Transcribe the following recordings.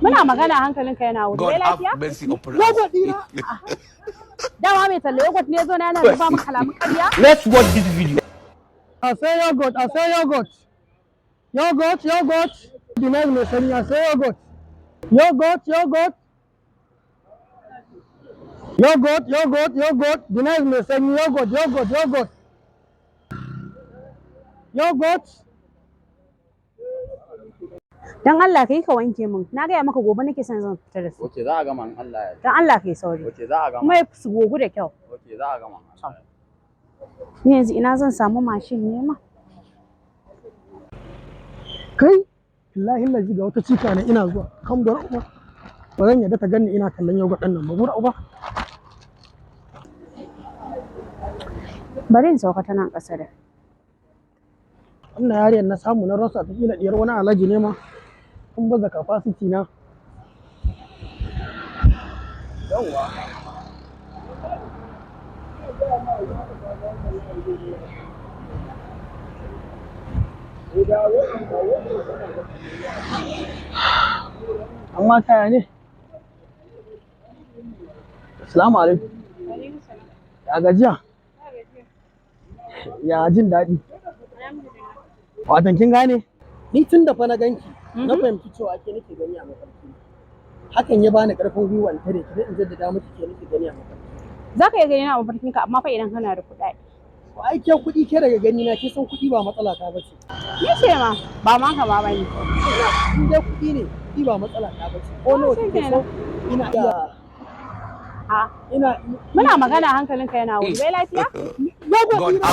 Muna magana hankalinka yana wuri. Wai lafiya? Yogurt dina. Dama mai talle yogurt ne zo na yana zuba maka kalaman ƙarya? Let's watch this video. I say yogurt. Yogurt. The next message, I say yogurt. Yogurt. The next message, yogurt. Dan Allah kai ka wanke min. Na gaya maka gobe nake son zan fita da su. Oke, za a gama in Allah ya. Dan Allah kai sauri. Oke, za a gama. Kuma su gogu da kyau. Oke, za a gama. Ni yanzu ina zan samu mashin ne ma. Kai, wallahi laji ga wata cika ne ina zuwa. Kan bar uba. Ba zan yadda ta ganni ina kallon yogurt ɗin nan ba. Gura uba. Bari in sauka ta nan ƙasa da. Wannan yariyar na samu na rasa ta kila diyar wani alaji ne ma. Kun baza capacity na. Yawwa. Amma kaya ne. Assalamu alaikum. Ya gajiya? Ya jin daɗi. Watan kin gane? Ni tun da fa na ganki, na fahimci cewa ke nake gani a mafarki. Hakan ya bani ƙarfin gwiwa tare ki in jaddada miki ke nake gani a mafarki. Za ka iya gani na mafarkin ka amma fa idan kana da kuɗaɗe. To ai ke kuɗi ke daga gani na ke san kuɗi ba matsala ta bace. Ni ce ma ba ma ka ma bane. In dai kuɗi ne, kuɗi ba matsala ta bace. Ko nawa kike so ina iya Muna magana hankalinka yana wuri. Wai lafiya? Yogurt dina.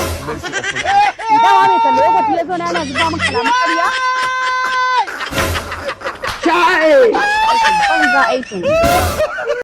Dama mai talle yogurt ne zo na yana zuba maka kalaman ƙarya? Chai! Ban za aikin.